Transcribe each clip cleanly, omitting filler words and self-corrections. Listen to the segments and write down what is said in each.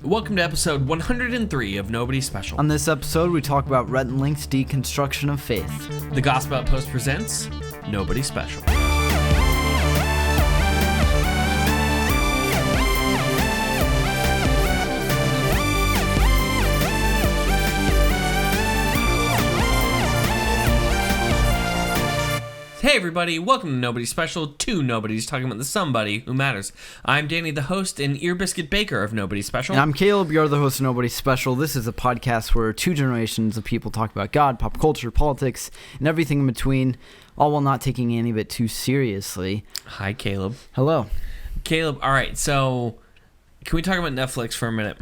Welcome to episode 103 of Nobody Special. On this episode, we talk about Rhett and Link's Deconstruction of Faith. The Gospel Outpost presents Nobody Special. Hey everybody, welcome to Nobody Special, two Nobodies talking about the somebody who matters. I'm Danny, the host and Ear Biscuit baker of Nobody Special. And I'm Caleb, you're the host of Nobody Special. This is a podcast where two generations of people talk about God, pop culture, politics, and everything in between, all while not taking any of it too seriously. Hi Caleb. Hello. Caleb, alright, so can we talk about Netflix for a minute?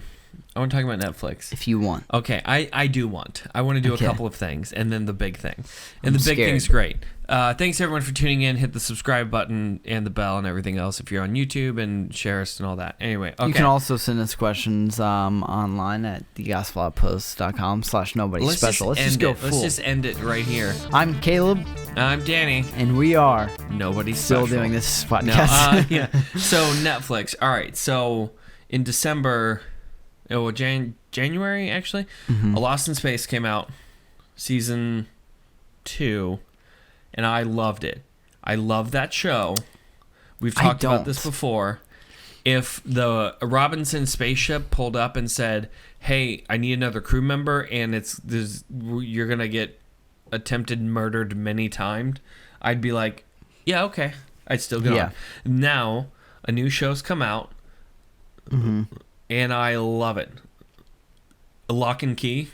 I want to talk about Netflix. If you want. Okay, I do want. I want to do a couple of things, and then the big thing. And I'm the big scared. thing's great. Thanks everyone for tuning in. Hit the subscribe button and the bell and everything else if you're on YouTube, and share us and all that. Anyway, okay. You can also send us questions online at thegospeloutpost.com/nobodyspecial. Let's just go full. Let's just end it right here. I'm Caleb. I'm Danny. And we are Nobody still Special. doing this podcast. No, yeah. So Netflix. All right. So in December, January actually, A Lost in Space came out, season 2, and I loved it. I love that show. We've talked about this before. If the Robinson spaceship pulled up and said, "Hey, I need another crew member," and you're gonna get attempted murdered many times, I'd be like, "Yeah, okay." I'd still go on. Now, a new show's come out, and I love it. Lock and Key.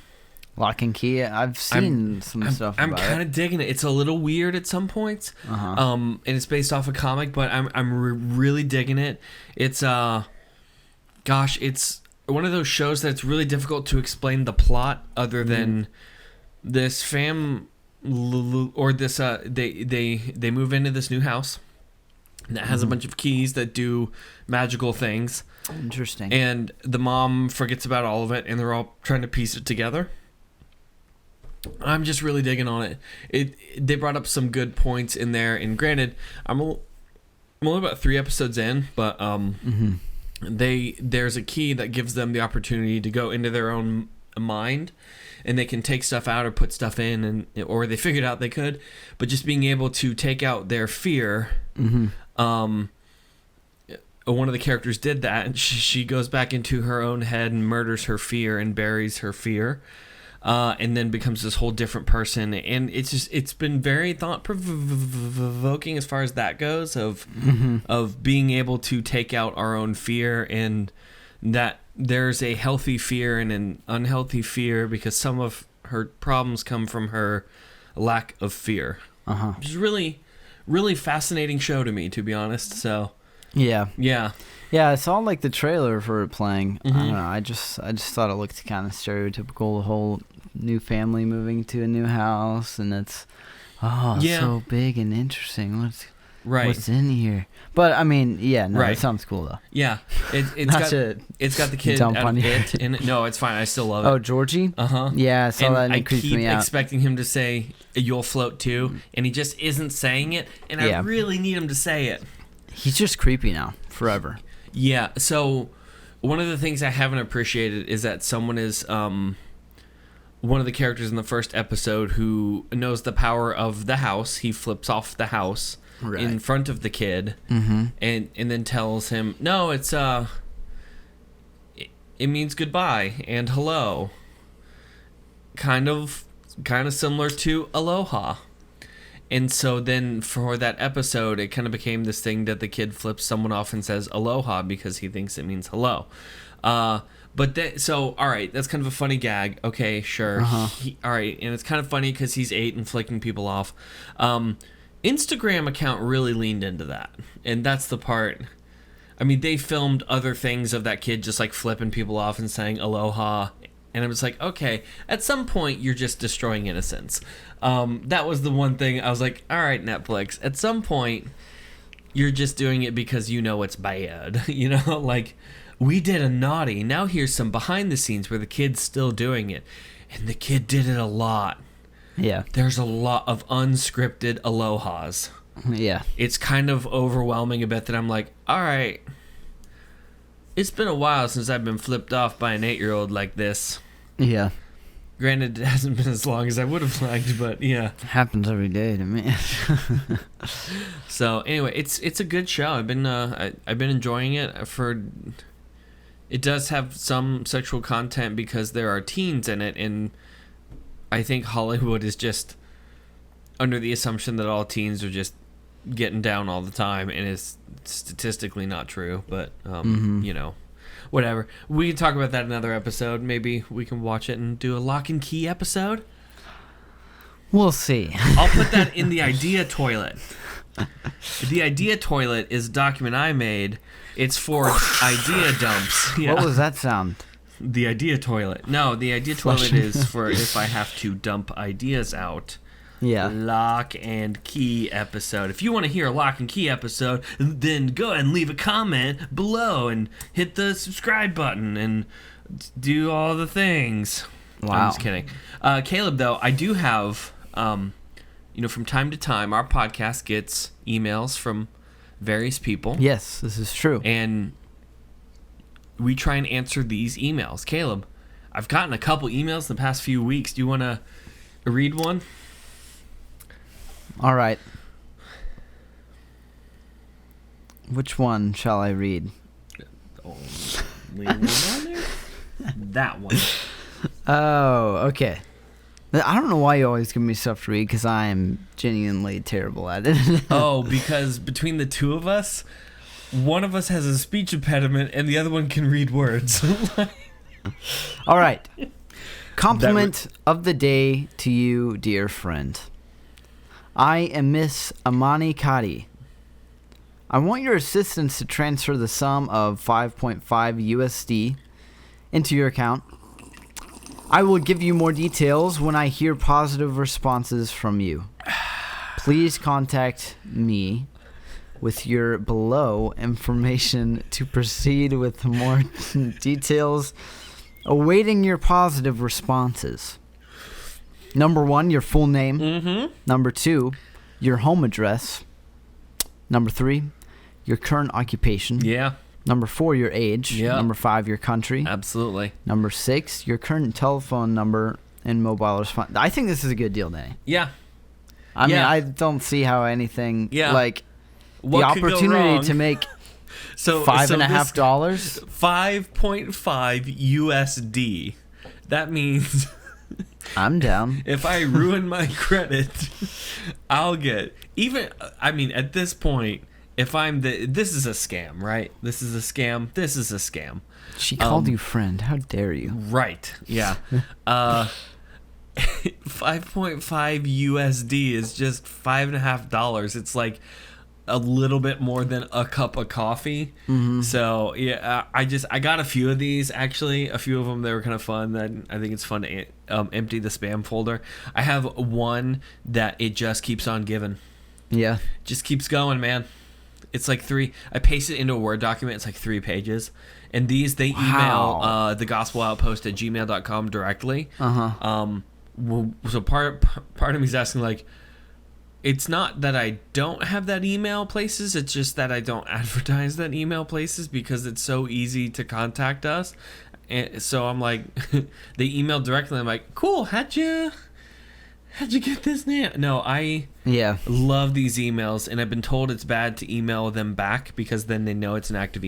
Lock and Key. I've seen some stuff about it. I'm kind of digging it. It's a little weird at some points, and it's based off a comic, but I'm really digging it. It's it's one of those shows that's really difficult to explain the plot other than this they move into this new house that has a bunch of keys that do magical things. Interesting. And the mom forgets about all of it, and they're all trying to piece it together. I'm just really digging on it. They brought up some good points in there, and granted, I'm only about 3 episodes in, but there's a key that gives them the opportunity to go into their own mind, and they can take stuff out or put stuff in, or they figured out they could, but just being able to take out their fear. One of the characters did that, and she goes back into her own head and murders her fear and buries her fear, and then becomes this whole different person. And it's been very thought-provoking as far as that goes, of being able to take out our own fear, and that there's a healthy fear and an unhealthy fear, because some of her problems come from her lack of fear. Which is really, really fascinating show to me, to be honest. So. Yeah. I saw like the trailer for it playing. I don't know. I just thought it looked kind of stereotypical. The whole new family moving to a new house, and it's so big and interesting. What's in here? But I mean, it sounds cool though. Yeah, it's got the kid out of it in it. No, it's fine. I still love it. Oh, Georgie. Yeah, I saw that. And I it creeped keep me out. expecting him to say "You'll float too," and he just isn't saying it. And I really need him to say it. He's just creepy now, forever. Yeah, so one of the things I haven't appreciated is that someone is one of the characters in the first episode who knows the power of the house. He flips off the house in front of the kid, and then tells him, no, it's it means goodbye and hello. Kind of similar to aloha. And so then for that episode, it kind of became this thing that the kid flips someone off and says aloha because he thinks it means hello. All right, that's kind of a funny gag. Okay, sure. All right, and it's kind of funny because he's 8 and flicking people off. Instagram account really leaned into that, and that's the part. I mean, they filmed other things of that kid just like flipping people off and saying aloha. And I was like, okay, at some point, you're just destroying innocence. That was the one thing I was like, all right, Netflix, at some point, you're just doing it because you know it's bad. Like, we did a naughty. Now here's some behind the scenes where the kid's still doing it. And the kid did it a lot. Yeah. There's a lot of unscripted alohas. Yeah. It's kind of overwhelming a bit that I'm like, all right, It's been a while since I've been flipped off by an 8-year-old like this. Yeah. Granted, it hasn't been as long as I would have liked, but yeah. It happens every day to me. So anyway, it's a good show. I've been enjoying it. It does have some sexual content because there are teens in it, and I think Hollywood is just under the assumption that all teens are just getting down all the time, and it's statistically not true. But you know, whatever. We can talk about that in another episode. Maybe we can watch it and do a lock and key episode. We'll see. I'll put that in the idea toilet. The idea toilet is a document I made. It's for idea dumps. Yeah. What was that sound? The idea toilet. No, the idea toilet is for if I have to dump ideas out. Yeah. Lock and key episode. If you want to hear a lock and key episode, then go ahead and leave a comment below and hit the subscribe button and do all the things. Wow. I'm just kidding. Caleb, though, I do have, from time to time, our podcast gets emails from various people. Yes, this is true. And we try and answer these emails. Caleb, I've gotten a couple emails in the past few weeks. Do you want to read one? All right. Which one shall I read? Only one on there? That one. Oh, okay. I don't know why you always give me stuff to read, because I am genuinely terrible at it. Oh, because between the two of us, one of us has a speech impediment and the other one can read words. All right. Compliment of the day to you, dear friend. I am Miss Amani Kadi. I want your assistance to transfer the sum of 5.5 USD into your account. I will give you more details when I hear positive responses from you. Please contact me with your below information to proceed with more details. Awaiting your positive responses. Number 1, your full name. Mm-hmm. Number 2, your home address. Number 3, your current occupation. Yeah. Number 4, your age. Yeah. Number 5, your country. Absolutely. Number 6, your current telephone number and mobile response. I think this is a good deal, Danny. Yeah. I mean, I don't see how anything what the opportunity to make $5.5. $5.5 USD. That means I'm down. if I ruin my credit, I'll get at this point, if I'm this is a scam, right? This is a scam. This is a scam. She called you friend. How dare you? Right. Yeah. 5.5 USD is just $5.5. It's like a little bit more than a cup of coffee. Mm-hmm. So yeah, I got a few of these actually. A few of them, they were kind of fun. That I think it's fun to empty the spam folder. I have one that it just keeps on giving. Yeah. Just keeps going, man. It's like I paste it into a Word document. It's like 3 pages. And these, they email the gospel outpost at gmail.com directly. Uh-huh. So part of me is asking, like, it's not that I don't have that email places. It's just that I don't advertise that email places because it's so easy to contact us. And so I'm like, they email directly. I'm like, cool. How'd you get this name? No, I love these emails, and I've been told it's bad to email them back because then they know it's an active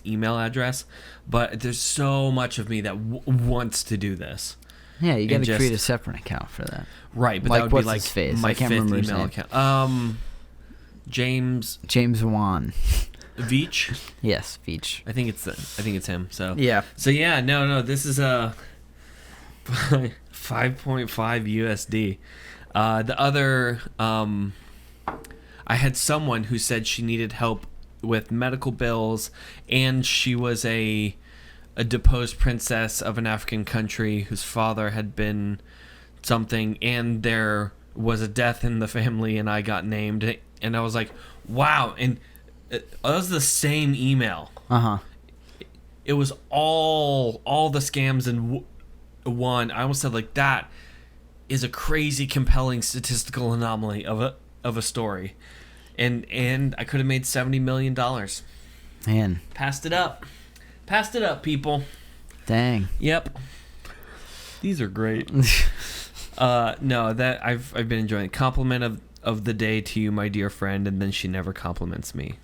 email address. But there's so much of me that wants to do this. Yeah, you got to create a separate account for that. Right, but like, that would be like my 5th email account. James Wan. Veach? Yes, Veach. I think it's him. So yeah. So yeah, no, this is a 5.5 USD. The other, I had someone who said she needed help with medical bills, and she was a deposed princess of an African country whose father had been something, and there was a death in the family, and I got named, and I was like, wow. And that was the same email. Uh-huh. It was all the scams in one. I almost said, like, that is a crazy compelling statistical anomaly of a story, and I could have made $70 million. Man, passed it up. Passed it up, people. Dang. Yep. These are great. No, that I've been enjoying. Compliment of the day to you, my dear friend, and then she never compliments me.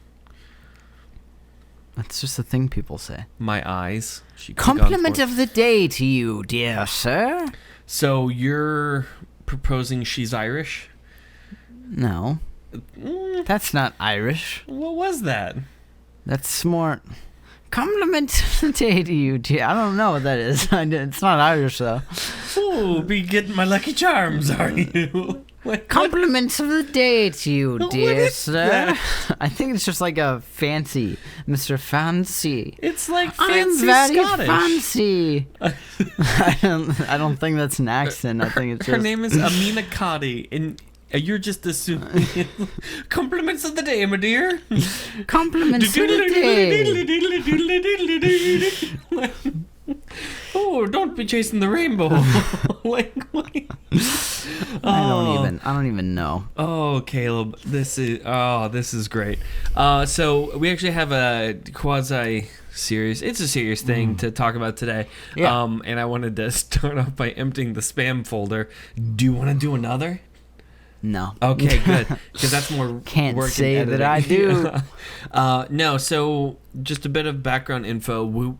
That's just a thing people say. My eyes. Compliment of the day to you, dear sir. So you're proposing she's Irish? No. That's not Irish. What was that? That's more... Compliment of the day to you, dear. I don't know what that is. It's not Irish, though. Oh, be getting my lucky charms, are you? Compliments of the day to you, dear sir. That? I think it's just like a fancy, Mr. Fancy. It's like fancy I'm very Scottish. fancy. I don't think that's an accent. I think it's just... Her name is Amina Kadi, and you're just assuming compliments of the day, my dear. Compliments of the day. Oh, don't be chasing the rainbow. Like, I don't even know. Oh, Caleb, this is great. So we actually have a quasi serious. It's a serious thing to talk about today. Yeah. And I wanted to start off by emptying the spam folder. Do you want to do another? No. Okay, good. Because that's more Can't work say in that I do. No, so just a bit of background info. We're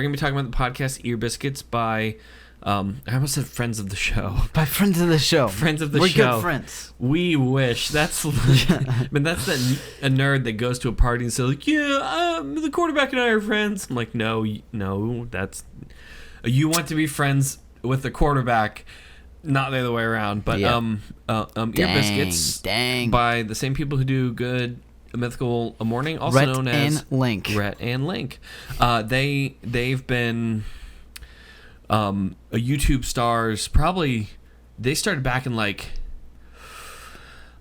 going to be talking about the podcast Ear Biscuits by, I almost said friends of the show. By friends of the show. Friends of the We're show. We're good friends. We wish. That's like, but that's a nerd that goes to a party and says, like, yeah, the quarterback and I are friends. I'm like, no, that's, you want to be friends with the quarterback, not the other way around. But Ear Biscuits by the same people who do Good Mythical Morning, also Rhett known as and Link. Rhett and Link. They've been a YouTube stars. Probably they started back in like,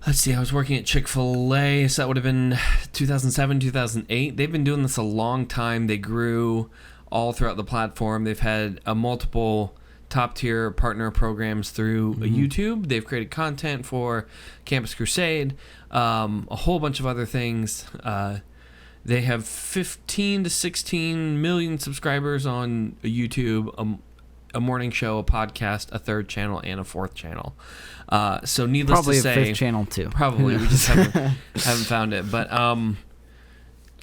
let's see, I was working at Chick-fil-A, so that would have been 2007, 2008. They've been doing this a long time. They grew all throughout the platform. They've had multiple top-tier partner programs through YouTube. They've created content for Campus Crusade, a whole bunch of other things. They have 15 to 16 million subscribers on YouTube, a morning show, a podcast, a third channel, and a fourth channel. So needless probably to say... Probably a fifth channel, too. Probably. We just haven't found it. But and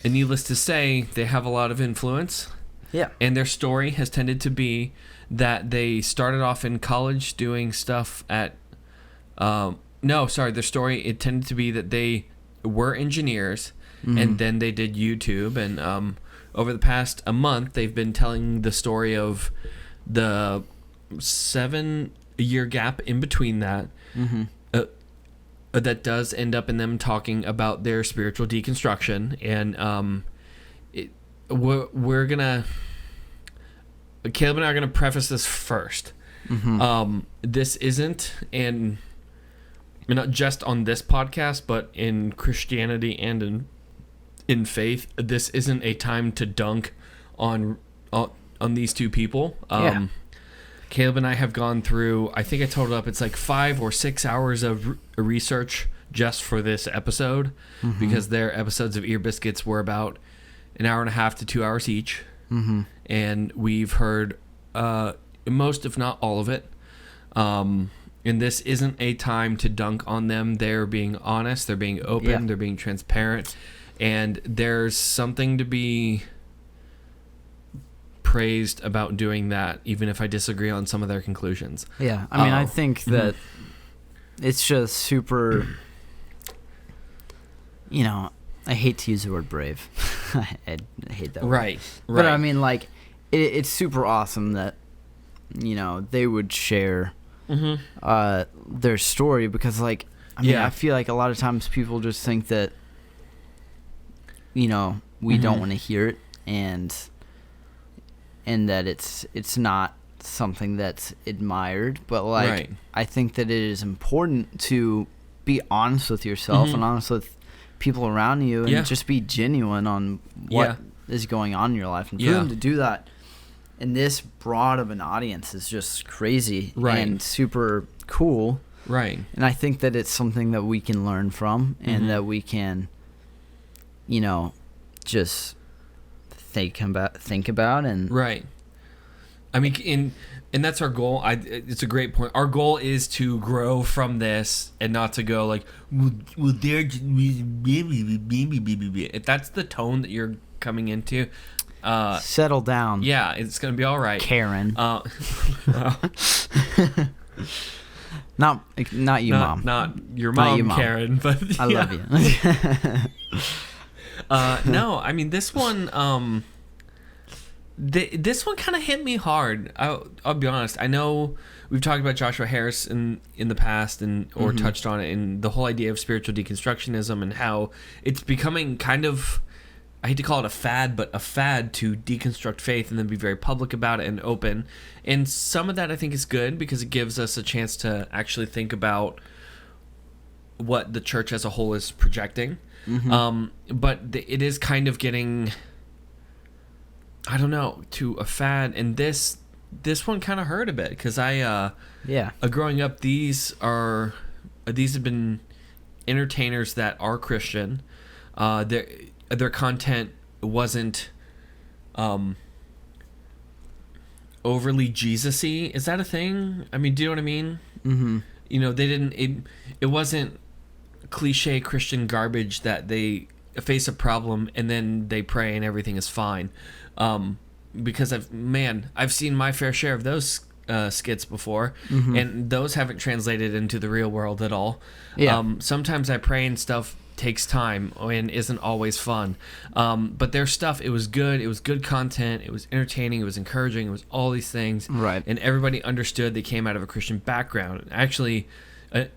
needless to say, they have a lot of influence. Yeah. And their story has tended to be that they started off in college doing stuff at... their story, it tended to be that they were engineers, and then they did YouTube. And over the past a month, they've been telling the story of the 7-year gap in between that. That does end up in them talking about their spiritual deconstruction. And we're gonna... Caleb and I are going to preface this first. This isn't, and not just on this podcast, but in Christianity and in faith, this isn't a time to dunk on these two people. Caleb and I have gone through, I think I totaled up, it's like 5 or 6 hours of research just for this episode, because their episodes of Ear Biscuits were about an hour and a half to 2 hours each. And we've heard most, if not all of it. And this isn't a time to dunk on them. They're being honest. They're being open. They're being transparent. And there's something to be praised about doing that, even if I disagree on some of their conclusions. Yeah. I mean, I think that it's just super, I hate to use the word brave. I hate that word. Right. But I mean, like, it's super awesome that, they would share their story, because, like, I feel like a lot of times people just think that, we don't want to hear it, and that it's not something that's admired. But, like, I think that it is important to be honest with yourself and honest with people around you, and just be genuine on what is going on in your life, and for them to do that in this broad of an audience is just crazy and super cool, and I think that it's something that we can learn from, and that we can just think about and right. I mean, and that's our goal. It's a great point. Our goal is to grow from this and not to go like, well, if that's the tone that you're coming into, settle down. Yeah, it's gonna be all right, Karen. Not you, Mom. Not your mom, you, Mom. Karen. But I love you. No, I mean this one. This one kind of hit me hard. I'll be honest. I know we've talked about Joshua Harris in the past or touched on it, and the whole idea of spiritual deconstructionism and how it's becoming kind of, I hate to call it a fad, but a fad to deconstruct faith and then be very public about it and open. And some of that I think is good because it gives us a chance to actually think about what the church as a whole is projecting. But it is kind of getting, I don't know, to a fad. And this one kind of hurt a bit because growing up, these have been entertainers that are Christian. Their content wasn't overly Jesus-y. Is that a thing? I mean, do you know what I mean? Mm-hmm. You know, it wasn't cliche Christian garbage that they face a problem and then they pray and everything is fine. Because I've seen my fair share of those skits before, and those haven't translated into the real world at all. Yeah. Sometimes I pray and stuff takes time and isn't always fun. But their stuff, it was good. It was good content. It was entertaining. It was encouraging. It was all these things. Right. And everybody understood they came out of a Christian background. Actually, I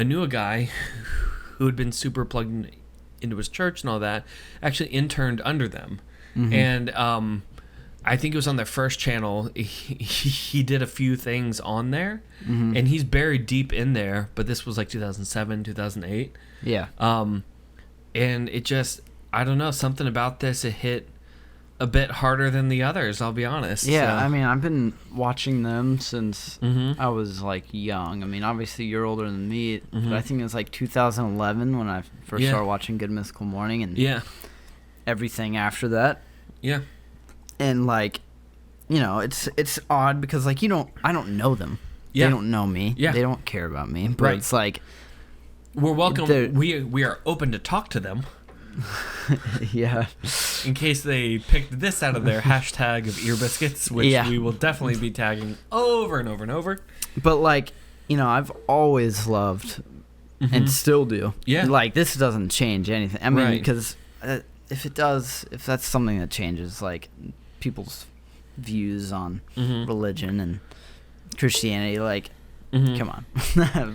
knew a guy who had been super plugged into his church and all that, actually interned under them. And I think it was on their first channel. He did a few things on there, and he's buried deep in there. But this was like 2007, 2008. Yeah. And it just, I don't know, something about this, it hit a bit harder than the others, I'll be honest. Yeah, so. I mean, I've been watching them since I was like young. I mean, obviously you're older than me, but I think it was like 2011 when I first started watching Good Mythical Morning, and everything after that. Yeah. And like, you know, it's odd because like I don't know them. Yeah. They don't know me. Yeah. They don't care about me. But it's like, we're welcome. We are open to talk to them. Yeah. In case they picked this out of their hashtag of Ear Biscuits, which we will definitely be tagging over and over and over. But like, you know, I've always loved and still do. Yeah. Like this doesn't change anything. I mean, because if that's something that changes, like people's views on religion and Christianity, like, come on.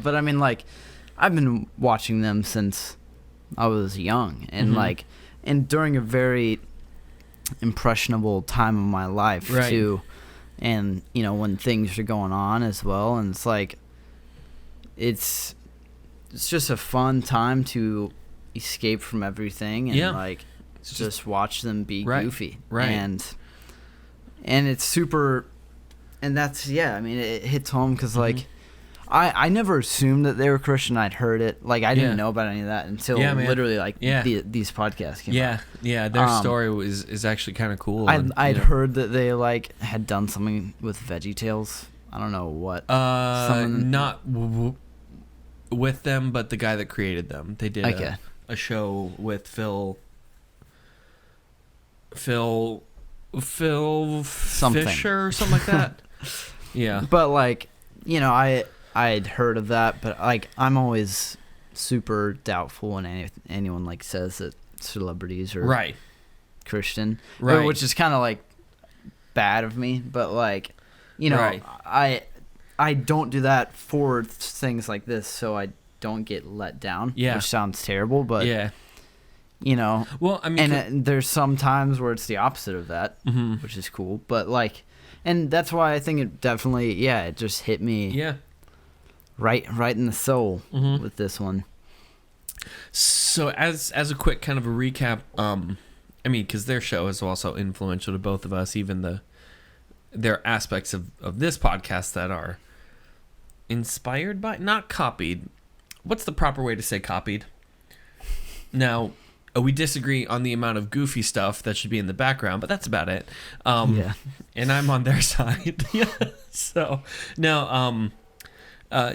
But I mean, like, I've been watching them since I was young, and like, and during a very impressionable time of my life too, and you know, when things are going on as well, and it's like, it's just a fun time to escape from everything and like just watch them be goofy, and it's super, and that's I mean, it hits home because like I never assumed that they were Christian. I'd heard it, like I didn't know about any of that until literally like these podcasts came out. Their story is actually kind of cool. I'd heard that they like had done something with VeggieTales. I don't know what. Not with them, but the guy that created them. They did a show with Phil something. Fisher or something like that. Yeah. But like, you know, I'd heard of that, but like I'm always super doubtful when anyone like says that celebrities are Christian, which is kind of like bad of me. But like, you know, I don't do that for things like this, so I don't get let down. Yeah, which sounds terrible, but you know, well, I mean, and there's some times where it's the opposite of that, which is cool. But like, and that's why I think it definitely, it just hit me. Yeah. Right in the soul with this one. So as a quick kind of a recap, I mean, because their show is also influential to both of us, even there are aspects of this podcast that are inspired by, not copied. What's the proper way to say copied? Now, we disagree on the amount of goofy stuff that should be in the background, but that's about it. And I'm on their side. So, no,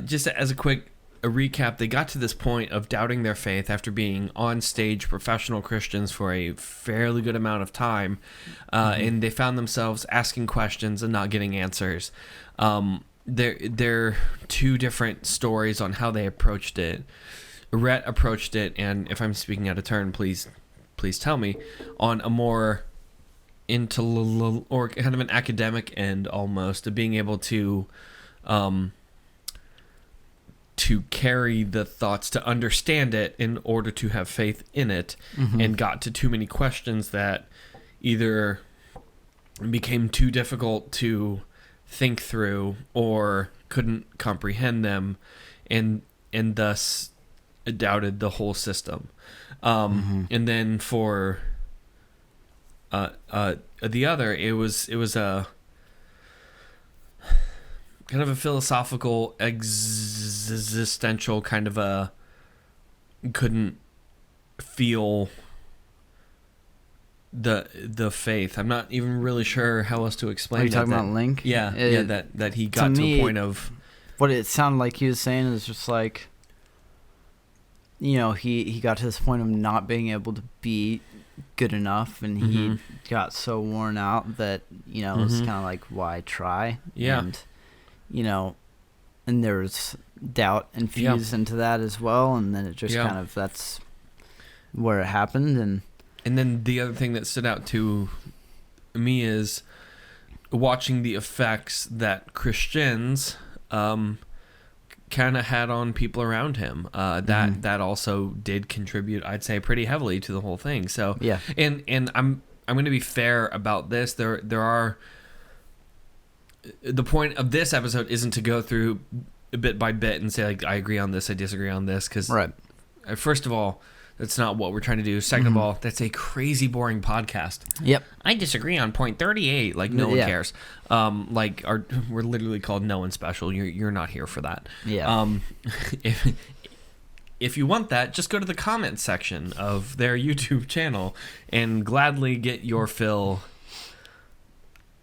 just as a recap, they got to this point of doubting their faith after being on stage professional Christians for a fairly good amount of time, and they found themselves asking questions and not getting answers. They're two different stories on how they approached it. Rhett approached it, and if I'm speaking out of turn, please tell me, on a more or kind of an academic end almost, of being able to carry the thoughts, to understand it in order to have faith in it, and got to too many questions that either became too difficult to think through or couldn't comprehend them, and thus doubted the whole system. And then for the other, it was a kind of a philosophical, existential kind of a couldn't feel the faith. I'm not even really sure how else to explain. Are you talking about Link? Yeah, that he got to a point of what it sounded like he was saying is just like, you know, he got to this point of not being able to be good enough, and he got so worn out that, you know, it's kind of like, why try? And, you know, and there's doubt infused into that as well, and then it just kind of, that's where it happened. And then the other thing that stood out to me is watching the effects that Christians kind of had on people around him. That also did contribute, I'd say, pretty heavily to the whole thing. So and I'm going to be fair about this. There are, the point of this episode isn't to go through bit by bit and say, like, I agree on this, I disagree on this, because first of all, that's not what we're trying to do. Second of all, that's a crazy boring podcast. Yep. I disagree on point 38. Like, no one cares. We're literally called No One Special. You're not here for that. Yeah. If you want that, just go to the comments section of their YouTube channel and gladly get your fill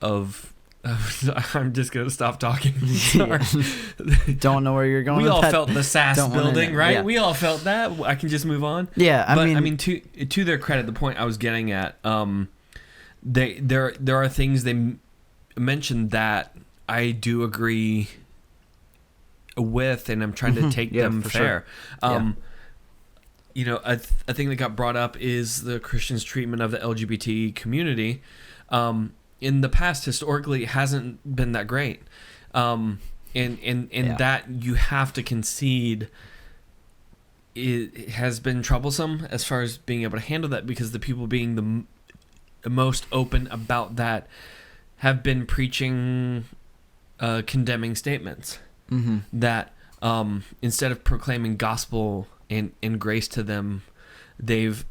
of I'm just going to stop talking. Sorry. Don't know where you're going. We all felt the SAS building, right? Yeah. We all felt that. I can just move on. Yeah, I mean, to their credit, the point I was getting at, there are things they mentioned that I do agree with, and I'm trying to take them fair. Sure. You know, a thing that got brought up is the Christians' treatment of the LGBT community. In the past, historically, it hasn't been that great. And that you have to concede, it has been troublesome as far as being able to handle that, because the people being the most open about that have been preaching condemning statements. That instead of proclaiming gospel and grace to them, they've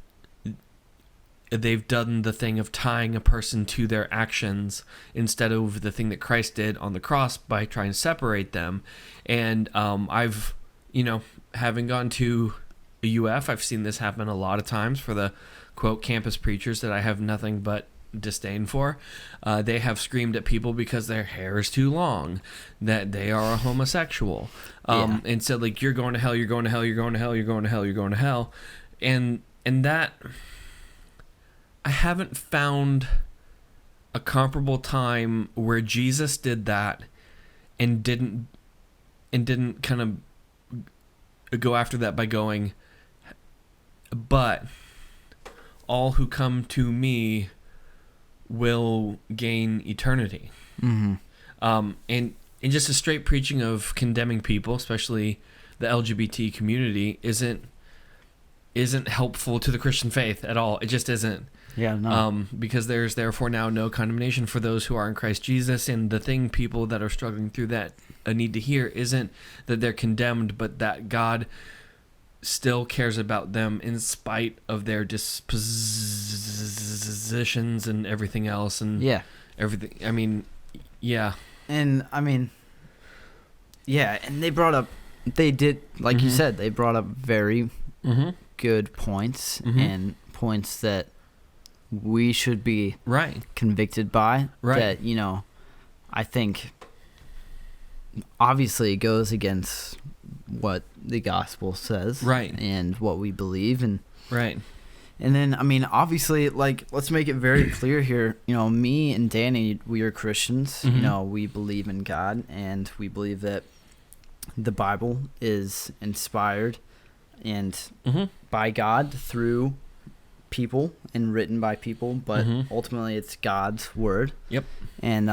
done the thing of tying a person to their actions instead of the thing that Christ did on the cross by trying to separate them. And I've, you know, having gone to a UF, I've seen this happen a lot of times for the, quote, campus preachers that I have nothing but disdain for. They have screamed at people because their hair is too long, that they are a homosexual, and said, like, you're going to hell, you're going to hell, you're going to hell, you're going to hell, you're going to hell. And that... I haven't found a comparable time where Jesus did that and didn't kind of go after that by going, but all who come to me will gain eternity. And just a straight preaching of condemning people, especially the LGBT community, isn't helpful to the Christian faith at all. It just isn't. Yeah, no. Because there's therefore now no condemnation for those who are in Christ Jesus, and the thing people that are struggling through that need to hear isn't that they're condemned, but that God still cares about them in spite of their dispositions and everything else, and everything. I mean, and I mean, and they did, like you said, they brought up very good points and points that we should be convicted by. That, I think obviously it goes against what the gospel says. And what we believe. And then, obviously, let's make it very clear here. Me and Danny, we are Christians. We believe in God, and we believe that the Bible is inspired and by God through people and written by people, but ultimately it's God's word. And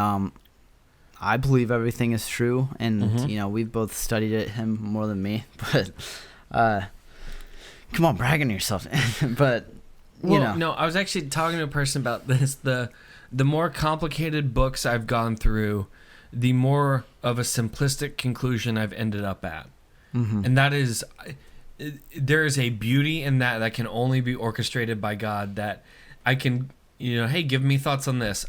I believe everything is true, and we've both studied it, him more than me, but come on, brag on yourself. But no, I was actually talking to a person about this. The more complicated books I've gone through, the more of a simplistic conclusion I've ended up at. And that is, there is a beauty in that can only be orchestrated by God, that I can, hey, give me thoughts on this.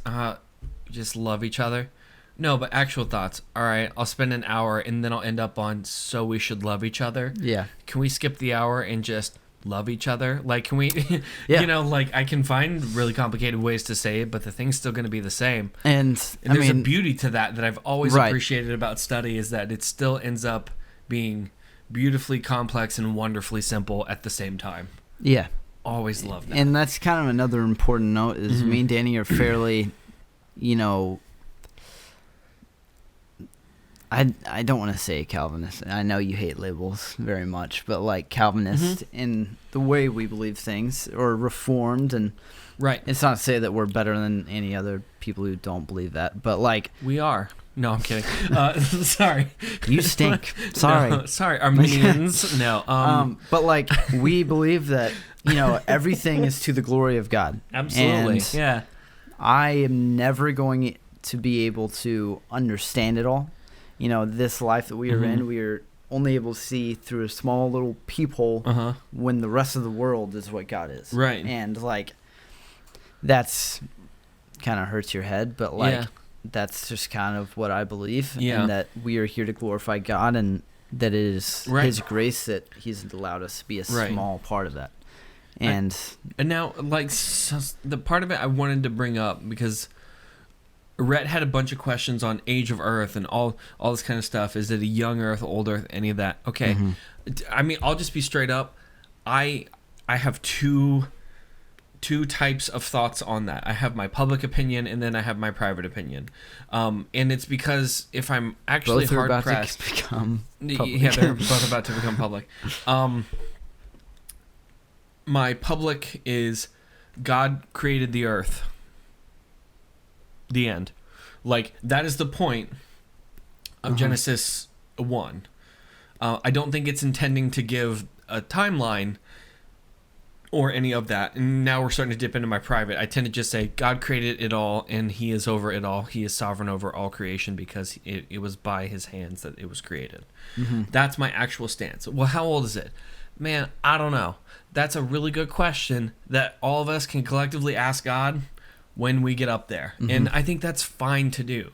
Just love each other. No, but actual thoughts. All right, I'll spend an hour and then I'll end up on, so we should love each other. Yeah. Can we skip the hour and just love each other? Can we, I can find really complicated ways to say it, but the thing's still going to be the same. And there's a beauty to that I've always appreciated about study, is that it still ends up being beautifully complex and wonderfully simple at the same time. Yeah. Always love that. And that's kind of another important note is me and Danny are fairly, I don't want to say Calvinist. I know you hate labels very much, but Calvinist in the way we believe things, or Reformed, and it's not to say that we're better than any other people who don't believe that, but we are. No, I'm kidding. Sorry. You stink. Sorry. No, sorry, Armenians. No. But we believe that everything is to the glory of God. Absolutely. And I am never going to be able to understand it all. This life that we are in, we are only able to see through a small little peephole when the rest of the world is what God is. And that's kind of hurts your head, but that's just kind of what I believe. And that we are here to glorify God, and that it is His grace that He's allowed us to be a small part of that. And now, the part of it I wanted to bring up, because Rhett had a bunch of questions on age of Earth and all this kind of stuff. Is it a young Earth, old Earth, any of that? Okay. I'll just be straight up. I have two types of thoughts on that. I have my public opinion, and then I have my private opinion. And it's because if I'm actually hard pressed, they're both about to become public. My public is God created the earth. The end. That is the point of Genesis 1. I don't think it's intending to give a timeline or any of that. And now we're starting to dip into my private. I tend to just say God created it all, and He is over it all. He is sovereign over all creation because it was by His hands that it was created. That's my actual stance. Well, how old is it? Man, I don't know. That's a really good question that all of us can collectively ask God when we get up there. And I think that's fine to do.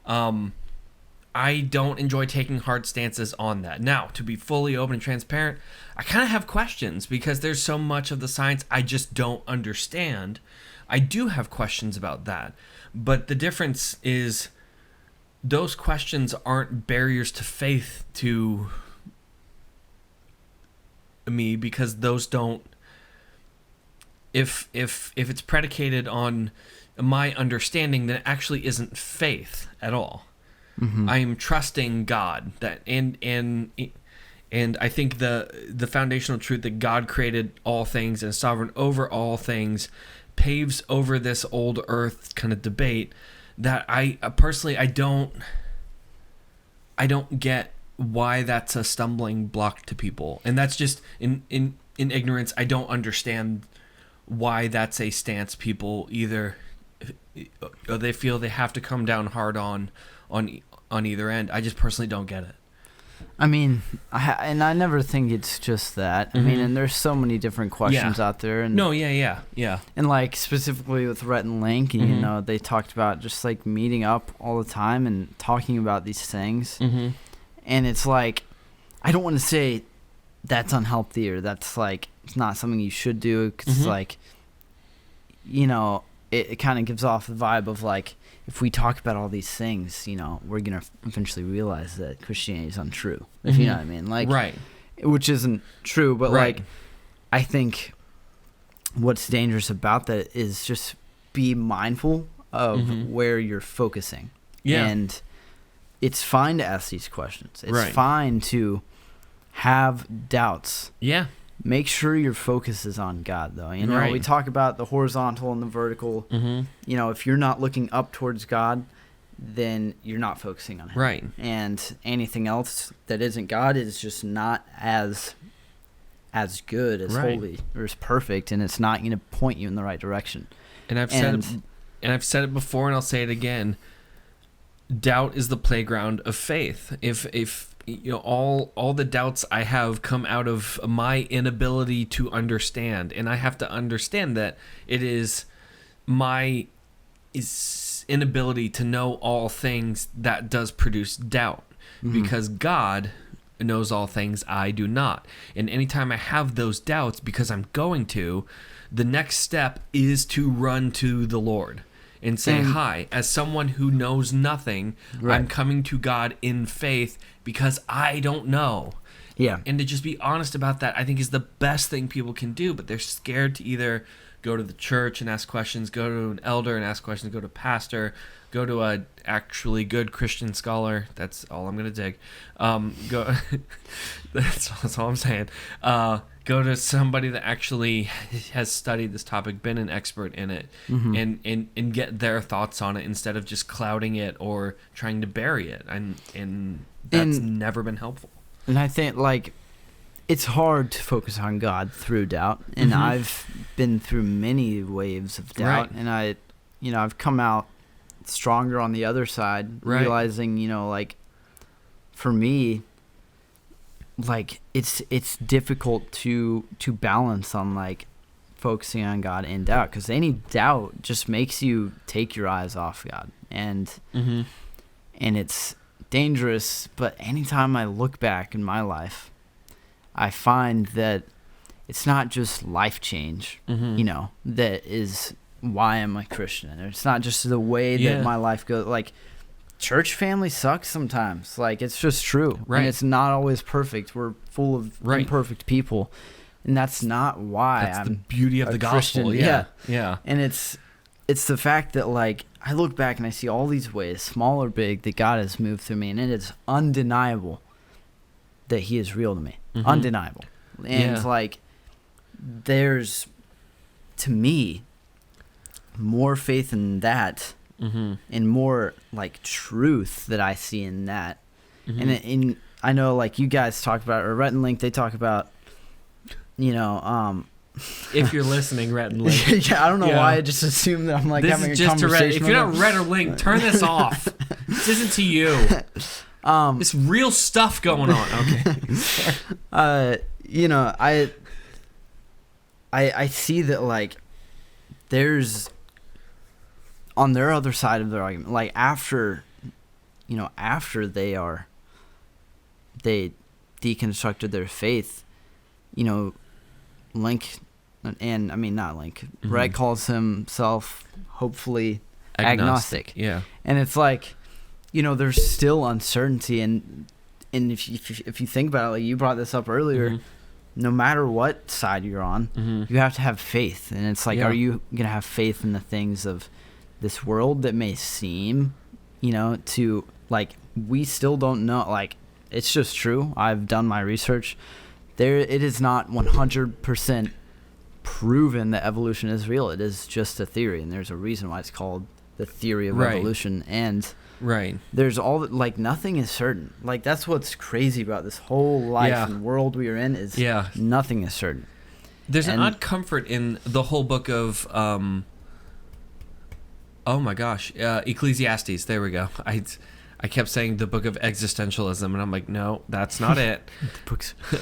I don't enjoy taking hard stances on that. Now, to be fully open and transparent, I kind of have questions because there's so much of the science I just don't understand. I do have questions about that. But the difference is those questions aren't barriers to faith to me, because those don't, if it's predicated on my understanding, then it actually isn't faith at all. I am trusting God, that and I think the foundational truth that God created all things and is sovereign over all things paves over this old earth kind of debate that I personally I don't get why that's a stumbling block to people, and that's just in ignorance. I don't understand why that's a stance people either they feel they have to come down hard on either end. I just personally don't get it. I mean, I never think it's just that. I mean, and there's so many different questions out there. And And specifically with Rhett and Link, and, they talked about just meeting up all the time and talking about these things. And it's I don't want to say that's unhealthy or that's it's not something you should do, because like, you know, it kind of gives off the vibe of like, if we talk about all these things, you know, we're gonna eventually realize that Christianity is untrue, if you know what I mean, like, right, which isn't true, but like, I think what's dangerous about that is just be mindful of where you're focusing. And it's fine to ask these questions. It's fine to have doubts. Make sure your focus is on God, though. You know, we talk about the horizontal and the vertical. You know, if you're not looking up towards God, then you're not focusing on Him. And anything else that isn't God is just not as good, as holy, or as perfect, and it's not going to point you in the right direction. And I've said it before, and I'll say it again. Doubt is the playground of faith. If you know, all the doubts I have come out of my inability to understand, and I have to understand that it is my inability to know all things that does produce doubt, because God knows all things, I do not. And anytime I have those doubts, because I'm going to, the next step is to run to the Lord and say, hi, as someone who knows nothing, I'm coming to God in faith because I don't know. And to just be honest about that, I think, is the best thing people can do. But they're scared to either go to the church and ask questions, go to an elder and ask questions, go to a pastor, go to a actually good Christian scholar. That's all I'm going to dig. That's all I'm saying. Go to somebody that actually has studied this topic, been an expert in it, and get their thoughts on it instead of just clouding it or trying to bury it. And that's never been helpful. And I think, like, it's hard to focus on God through doubt. And I've been through many waves of doubt. And I've come out stronger on the other side, realizing, you know, like, for me, like, it's difficult to balance on, like, focusing on God and doubt, because any doubt just makes you take your eyes off God, and it's dangerous. But anytime I look back in my life, I find that it's not just life change, you know, that is why I'm a Christian. It's not just the way that my life goes. Like, church family sucks sometimes. Like, it's just true. And it's not always perfect. We're full of imperfect people. And that's not why that's the beauty of the gospel. Christian. And it's the fact that, like, I look back and I see all these ways, small or big, that God has moved through me. And it is undeniable that He is real to me. Undeniable. And, like, there's, to me, more faith in that, and more, like, truth that I see in that. And I know, like, you guys talk about, or Rhett and Link, they talk about, you know, if you're listening, Rhett and Link. I don't know why I just assumed that I'm, like, this having is a just conversation. If you're not Rhett or Link, turn this off. This isn't to you. It's real stuff going on. Okay. You know, I see that, like, there's, on their other side of their argument, like, after they deconstructed their faith, you know, Link, and I mean, not Link, Rhett calls himself hopefully agnostic. And it's like, you know, there's still uncertainty, and if you think about it, like, you brought this up earlier, no matter what side you're on, you have to have faith. And it's like, are you gonna have faith in the things of this world that may seem, you know, to, like, we still don't know, like, it's just true. I've done my research. It is not 100% proven that evolution is real. It is just a theory, and there's a reason why it's called the theory of evolution. And there's all, like, nothing is certain. Like, that's what's crazy about this whole life and world we are in, is nothing is certain. There's an odd comfort in the whole book of Ecclesiastes. There we go. I kept saying the book of existentialism, and I'm like, no, that's not it.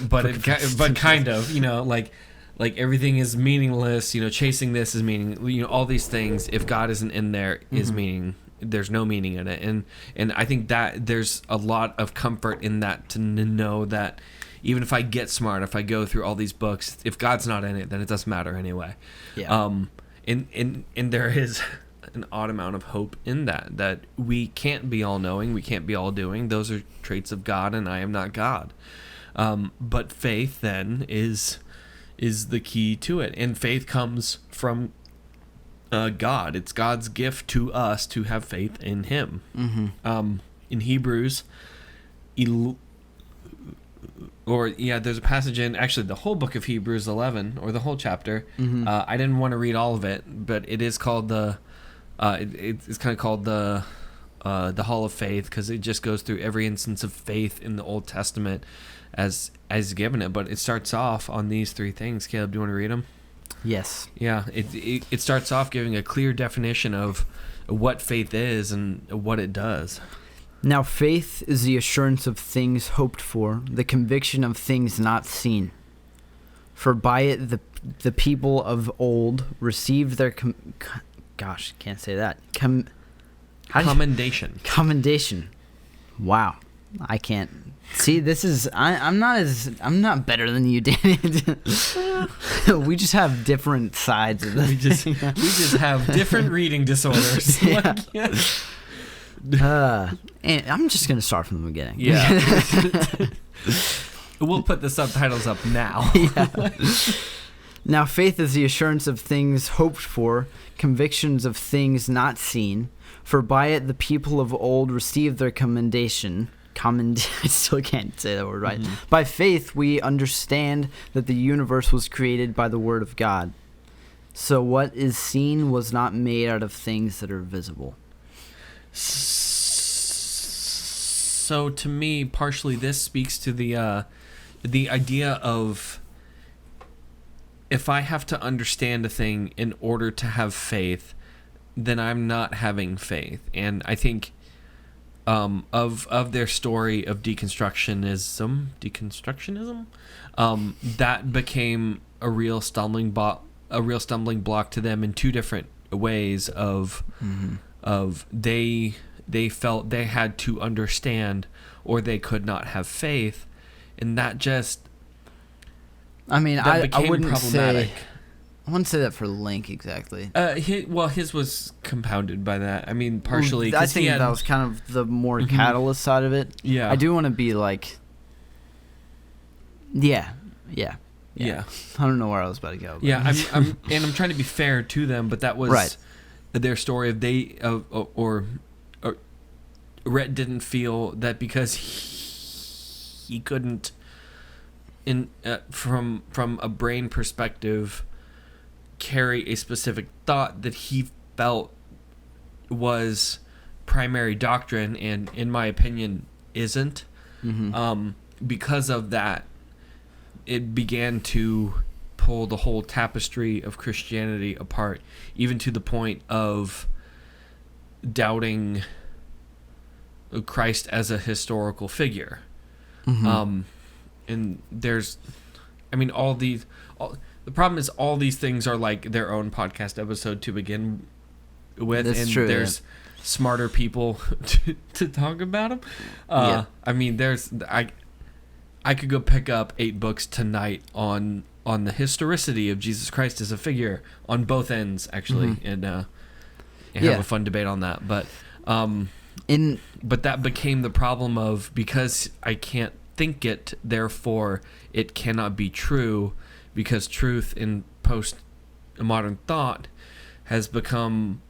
but kind of, you know, like everything is meaningless. You know, chasing this is meaning. You know, all these things. If God isn't in there, is meaning. There's no meaning in it, and I think that there's a lot of comfort in that, to know that even if I get smart, if I go through all these books, if God's not in it, then it doesn't matter anyway. Yeah. And there is an odd amount of hope in that we can't be all-knowing, we can't be all-doing. Those are traits of God, and I am not God. But faith, then, is the key to it. And faith comes from God. It's God's gift to us to have faith in Him. Mm-hmm. In Hebrews, there's a passage in, actually, the whole book of Hebrews 11, or the whole chapter. Mm-hmm. I didn't want to read all of it, but it is called it's kind of called the Hall of Faith, because it just goes through every instance of faith in the Old Testament as given it. But it starts off on these three things. Caleb, do you want to read them? Yes. Yeah, it starts off giving a clear definition of what faith is and what it does. Now faith is the assurance of things hoped for, the conviction of things not seen. For by it the people of old received their Commendation. Commendation. Wow. I can't. See, this is I'm not better than you, Danny. We just have different sides of this. We just have different reading disorders. Yeah. And I'm just gonna start from the beginning. Yeah. We'll put the subtitles up now. Yeah. Now faith is the assurance of things hoped for, convictions of things not seen. For by it the people of old received their commendation. I still can't say that word right. Mm-hmm. By faith we understand that the universe was created by the word of God. So what is seen was not made out of things that are visible. So to me, partially this speaks to the idea of, if I have to understand a thing in order to have faith, then I'm not having faith. And I think of their story of deconstructionism, that became a real stumbling block to them in two different ways of they felt they had to understand or they could not have faith, and that just I wouldn't problematic. I wouldn't say that for Link exactly. His was compounded by that. I mean, partially. I think that was kind of the more catalyst side of it. Yeah. I do want to be like, yeah. I don't know where I was about to go. But. Yeah, I'm trying to be fair to them, but that was right. Their story of Rhett didn't feel that because he couldn't, from a brain perspective, carry a specific thought that he felt was primary doctrine, and in my opinion isn't. Because of that, it began to pull the whole tapestry of Christianity apart, even to the point of doubting Christ as a historical figure. And there's, the problem is all these things are like their own podcast episode to begin with. That's and true, there's smarter people to talk about them. I could go pick up 8 books tonight on the historicity of Jesus Christ as a figure on both ends, actually, and have a fun debate on that. But but that became the problem of, because I can't think it, therefore it cannot be true, because truth in post-modern thought has become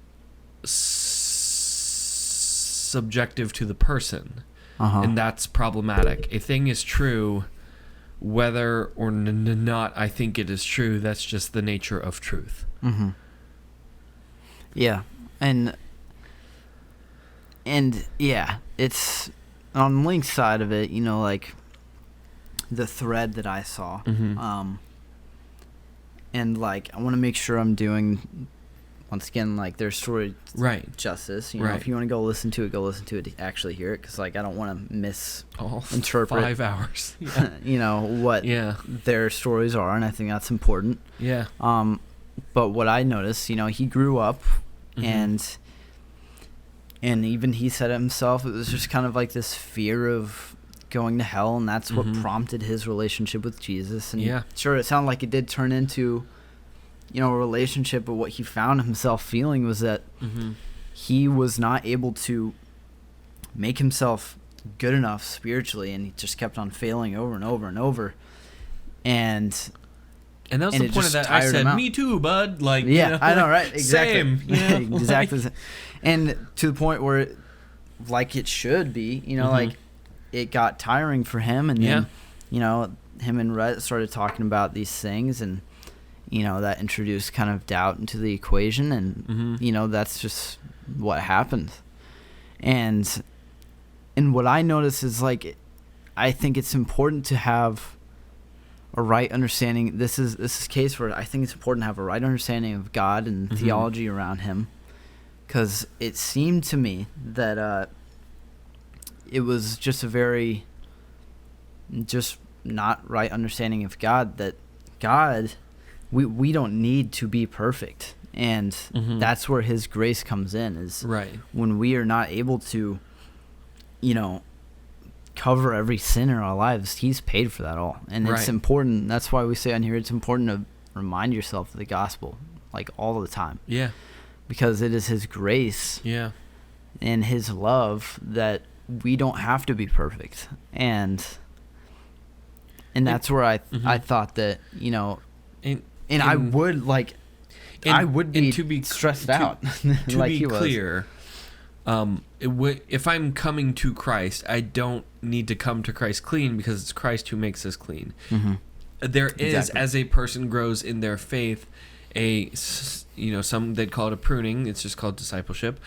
subjective to the person. And that's problematic. A thing is true whether or not I think it is true. That's just the nature of truth. Yeah. And yeah, it's on Link's side of it, like the thread that I saw. And like, I want to make sure I'm doing, once again, like their story justice. If you want to go listen to it to actually hear it, because like I don't want to misinterpret 5 hours. What their stories are, and I think that's important. Yeah. But what I noticed, he grew up, and even he said it himself. It was just kind of like this fear of going to hell, and that's what prompted his relationship with Jesus. And sure, it sounded like it did turn into, a relationship, but what he found himself feeling was that he was not able to make himself good enough spiritually, and he just kept on failing over and over and over. And that was the point of that. I said, "Me too, bud." Like, I know, right? Exactly. Same. Exactly. And to the point where, like it should be, like it got tiring for him, and then, him and Rhett started talking about these things, and that introduced kind of doubt into the equation, and that's just what happened. And what I notice is, like, I think it's important to have a right understanding. This is a case where I think it's important to have a right understanding of God and theology around him, because it seemed to me that it was just a very just not right understanding of God, that God, we don't need to be perfect, and that's where his grace comes in, is when we are not able to cover every sin in our lives. He's paid for that all, and it's important. That's why we say on here it's important to remind yourself of the gospel, like, all the time, because it is his grace and his love that we don't have to be perfect. And that's where I thought that I would, like, I would be to be stressed out. To like be he was. clear, if I'm coming to Christ, I don't need to come to Christ clean, because it's Christ who makes us clean. There is, as a person grows in their faith, some they'd call it a pruning. It's just called discipleship,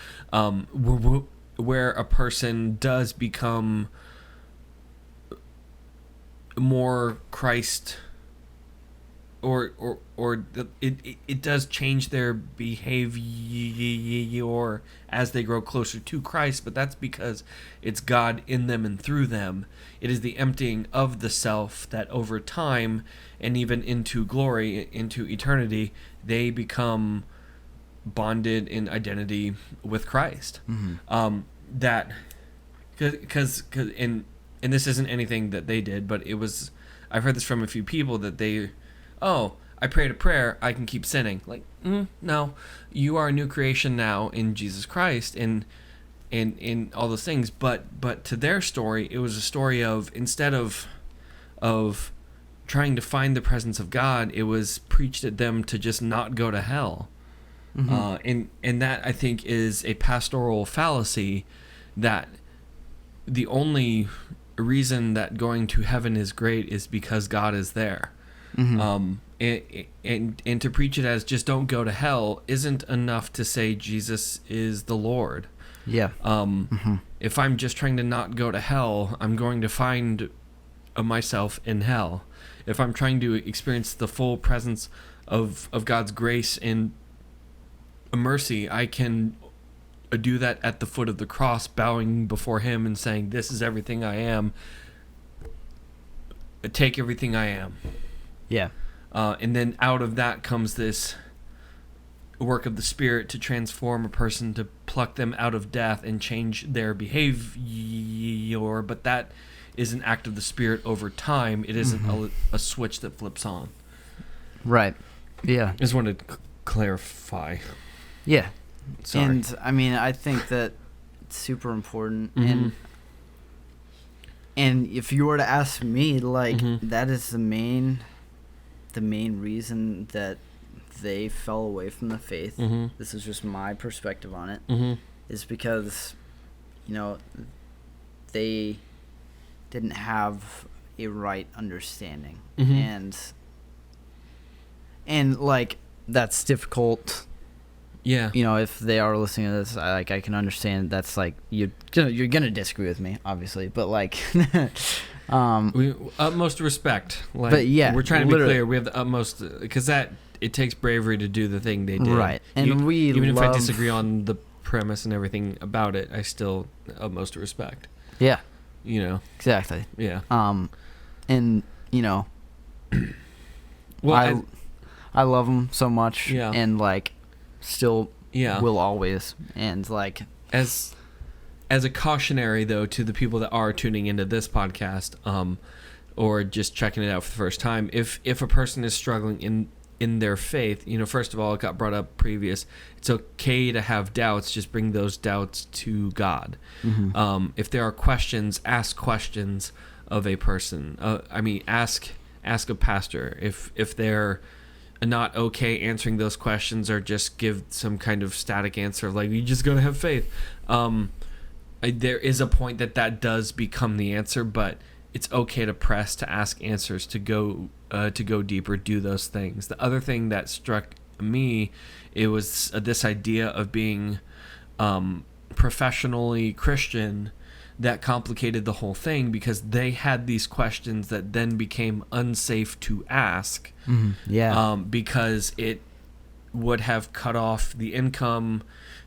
where a person does become more Christ, or it does change their behavior as they grow closer to Christ, but that's because it's God in them and through them. It is the emptying of the self that over time, and even into glory, into eternity, they become bonded in identity with Christ. That, because and this isn't anything that they did, but it was, I've heard this from a few people, that I prayed a prayer, I can keep sinning. Like, no, you are a new creation now in Jesus Christ, and all those things. But to their story, it was a story of, instead of trying to find the presence of God, it was preached at them to just not go to hell. And that, I think, is a pastoral fallacy, that the only reason that going to heaven is great is because God is there. And to preach it as just don't go to hell isn't enough to say Jesus is the Lord. If I'm just trying to not go to hell, I'm going to find myself in hell. If I'm trying to experience the full presence of God's grace and mercy, I can do that at the foot of the cross, bowing before him and saying, "This is everything I am. Take everything I am." And then out of that comes this work of the Spirit to transform a person, to pluck them out of death and change their behavior. But that is an act of the Spirit over time. It isn't a switch that flips on. I just wanted to clarify. Sorry. And I mean, I think that it's super important. And if you were to ask me, like, that is the main reason that they fell away from the faith. This is just my perspective on it. Is because, they didn't have a right understanding. And like, that's difficult. If they are listening to this, I can understand. That's like, you're gonna disagree with me, obviously, but like, we utmost respect. Like, but we're trying to be clear. We have the utmost, because that it takes bravery to do the thing they did. Right, and even if I disagree on the premise and everything about it, I still utmost respect. Exactly. And well, I love them so much. And like, still will always, and like, as as a cautionary, though, to the people that are tuning into this podcast, or just checking it out for the first time, if a person is struggling in their faith, first of all, it got brought up previous, it's okay to have doubts. Just bring those doubts to God. Mm-hmm. If there are questions, ask questions of a person. Ask a pastor if they're not okay answering those questions, or just give some kind of static answer like, you just gotta have faith. There is a point that does become the answer, but it's okay to press, to ask answers, to go deeper, do those things. The other thing that struck me, it was this idea of being professionally Christian that complicated the whole thing, because they had these questions that then became unsafe to ask. Mm-hmm. Yeah. Because it would have cut off the income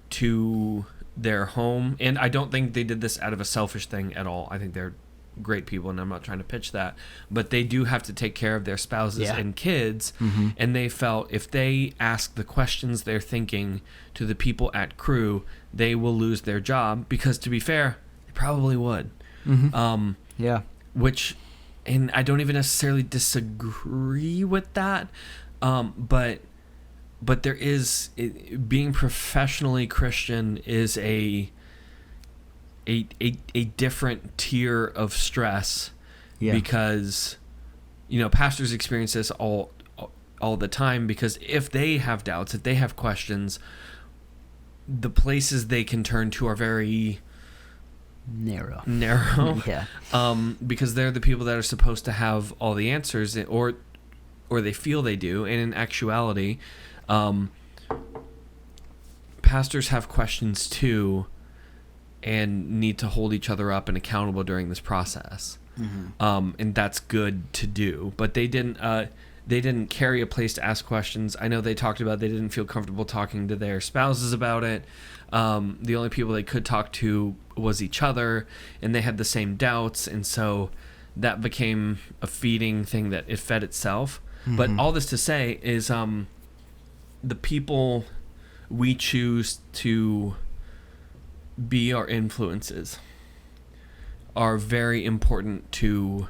to their home. And I don't think they did this out of a selfish thing at all. I think they're great people, and I'm not trying to pitch that, but they do have to take care of their spouses and kids. Mm-hmm. And they felt if they ask the questions they're thinking to the people at Crew, they will lose their job, because to be fair, they probably would. Mm-hmm. And I don't even necessarily disagree with that, but there is being professionally Christian is a different tier of stress, because pastors experience this all the time, because if they have doubts, if they have questions, the places they can turn to are very narrow. Yeah. Because they're the people that are supposed to have all the answers, or they feel they do, and in actuality, pastors have questions too, and need to hold each other up and accountable during this process. Mm-hmm. And that's good to do. But they didn't carry a place to ask questions. I know they talked about they didn't feel comfortable talking to their spouses about it. The only people they could talk to was each other, and they had the same doubts, and so that became a feeding thing that it fed itself. Mm-hmm. But all this to say is the people we choose to be our influences are very important to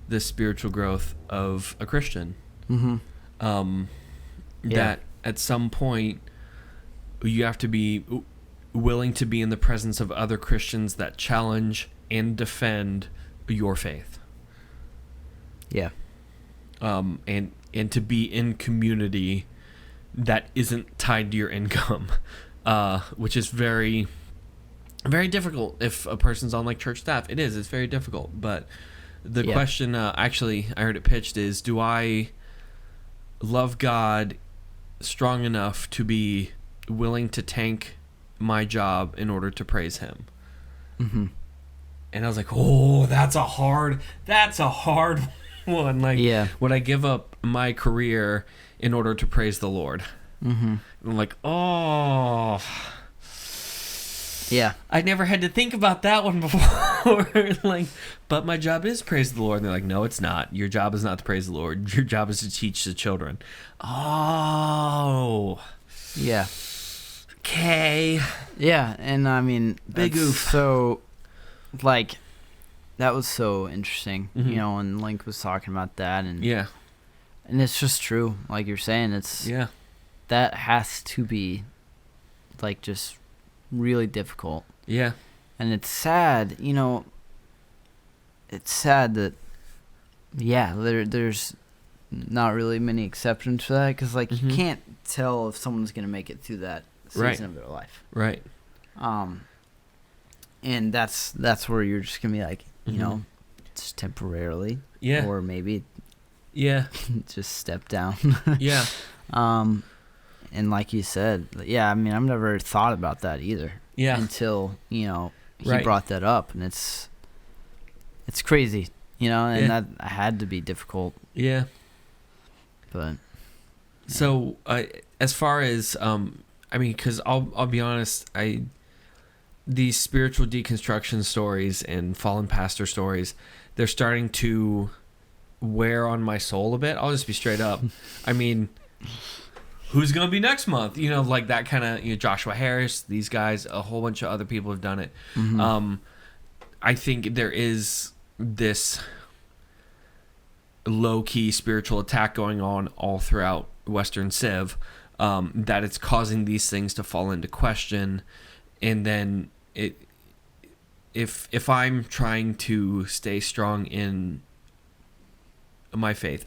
the spiritual growth of a Christian. Mm-hmm. That at some point you have to be willing to be in the presence of other Christians that challenge and defend your faith. Yeah. And to be in community that isn't tied to your income, which is very, very difficult if a person's on like church staff. It's very difficult. But the question, actually, I heard it pitched is, do I love God strong enough to be willing to tank my job in order to praise him? Mm-hmm. And I was like, oh, that's a hard one. Like, would I give up my career in order to praise the Lord? Mm-hmm. I'm like, oh, yeah. I never had to think about that one before. Like, but my job is praise the Lord. And they're like, no, it's not. Your job is not to praise the Lord. Your job is to teach the children. Oh, yeah. Okay. Yeah, and I mean, big oof. So, like, that was so interesting, mm-hmm. And Link was talking about that, and and it's just true, like you're saying, that has to be, like, just really difficult. Yeah. And it's sad, it's sad that, there's not really many exceptions for that, because, like, mm-hmm. you can't tell if someone's going to make it through that season of their life. Right. And that's where you're just going to be like, mm-hmm. Just temporarily. Yeah. Or maybe just step down. Yeah. And like you said, I've never thought about that either. Yeah. Until, he brought that up, and it's crazy, and that had to be difficult. Yeah. But so as far as because I'll be honest, these spiritual deconstruction stories and fallen pastor stories, they're starting to wear on my soul a bit. I'll just be straight up. who's going to be next month? Like that kind of, Joshua Harris, these guys, a whole bunch of other people have done it. Mm-hmm. I think there is this low-key spiritual attack going on all throughout Western Civ, that it's causing these things to fall into question. And then if I'm trying to stay strong in my faith,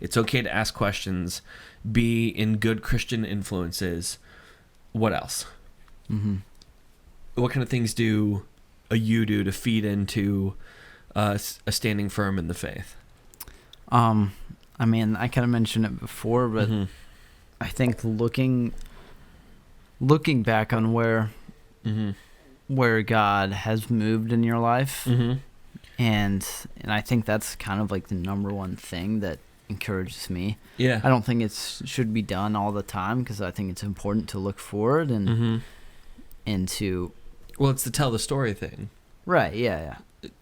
it's okay to ask questions, be in good Christian influences. What else? Mm-hmm. What kind of things do you do to feed into a standing firm in the faith? I mean, I kind of mentioned it before, but Mm-hmm. I think looking back on where God has moved in your life, Mm-hmm. and I think that's kind of like the number one thing that encourages me. Yeah. I don't think it should be done all the time, because I think it's important to look forward and to. Well, it's the tell the story thing. Right. Yeah.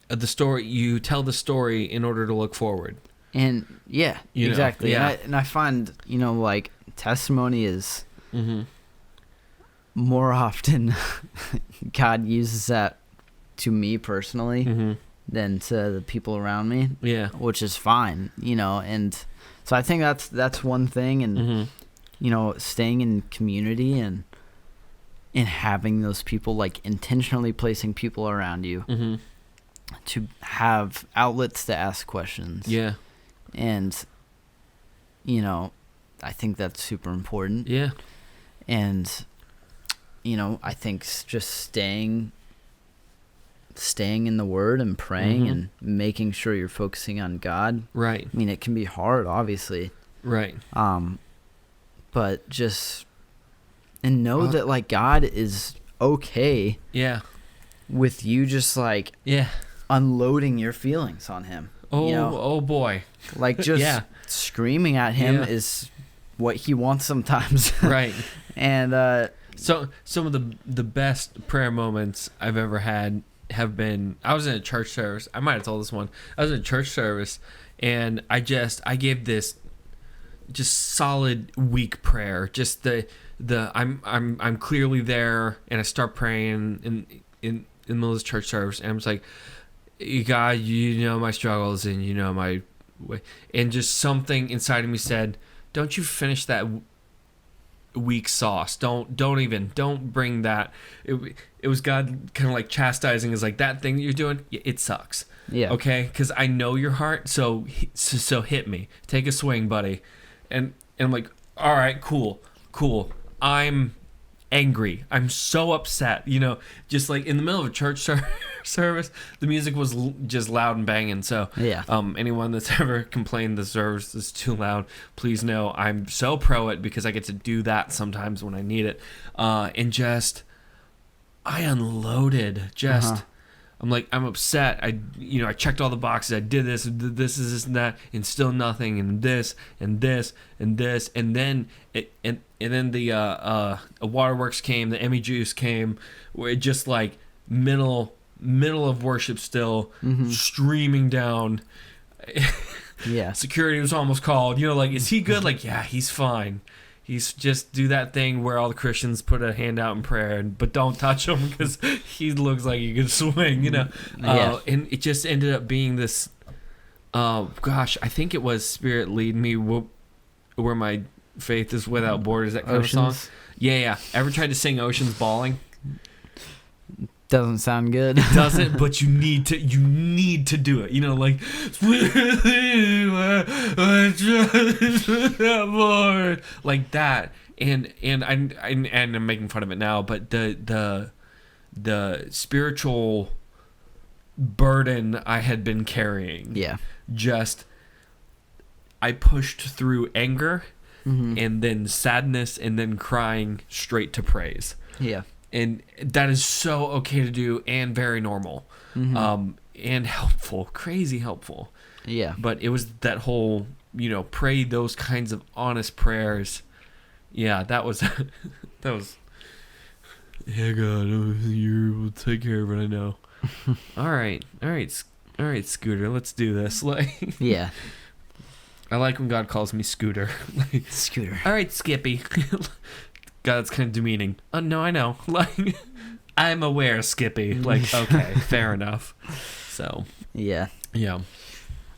The story, you tell the story in order to look forward. And yeah, exactly. Yeah. And I find, like, testimony is Mm-hmm. more often God uses that to me personally Mm-hmm. than to the people around me. Yeah. Which is fine, and so I think that's one thing. And Mm-hmm. Staying in community and having those people, like, intentionally placing people around you Mm-hmm. to have outlets to ask questions. Yeah. And I think that's super important. Yeah. And I think just staying in the Word and praying and making sure you're focusing on God. Right. I mean, it can be hard, obviously. Right. But just know that, like, God is okay. Yeah. With you just, like, Yeah. unloading your feelings on Him. Oh, oh boy. Like, just Yeah. screaming at Him Yeah. is what He wants sometimes. Right. And So some of the best prayer moments I've ever had have been, I was in a church service. I might have told this one. I was in a church service, and I gave this just solid weak prayer. Just I'm clearly there, and I start praying in the middle of this church service, and I'm just like, God, you know my struggles, and you know my way. And just something inside of me said, don't you finish that weak sauce. Don't bring that. It was God kind of like chastising, is like, that thing that you're doing, it sucks. Yeah. Okay? Because I know your heart, so hit me. Take a swing, buddy. And I'm like, all right, cool. I'm angry. I'm so upset. Just like in the middle of a church service, the music was just loud and banging. So Yeah. Anyone that's ever complained the service is too loud, please know I'm so pro it, because I get to do that sometimes when I need it. And just, I unloaded. Just, I'm like, I'm upset. I checked all the boxes. I did this and that, and still nothing, and this and this and this, and then then the waterworks came, the Emmy Juice came, where it just, like, middle of worship still, streaming down. Yeah. Security was almost called. Like, is he good? Like, yeah, he's fine. He's just do that thing where all the Christians put a hand out in prayer, but don't touch him, because he looks like he can swing, Yeah. And it just ended up being this, I think it was Spirit Lead Me Where My Faith Is Without Borders, that kind Oceans. of song. Yeah. Ever tried to sing Oceans Bawling? Doesn't sound good. It doesn't, but you need to do it. Like, like that. And I'm making fun of it now, but the spiritual burden I had been carrying. Yeah. Just, I pushed through anger and then sadness and then crying straight to praise. Yeah. And that is so okay to do, and very normal, and helpful, crazy helpful. Yeah. But it was that whole, pray those kinds of honest prayers. Yeah, that was, yeah, God, you will take care of it, I know. All right, Scooter, let's do this. Like, Yeah. I like when God calls me Scooter. Like, Scooter. All right, Skippy. God, that's kind of demeaning. No, I know. Like, I'm aware, Skippy. Like, okay, fair enough. So. Yeah. Yeah.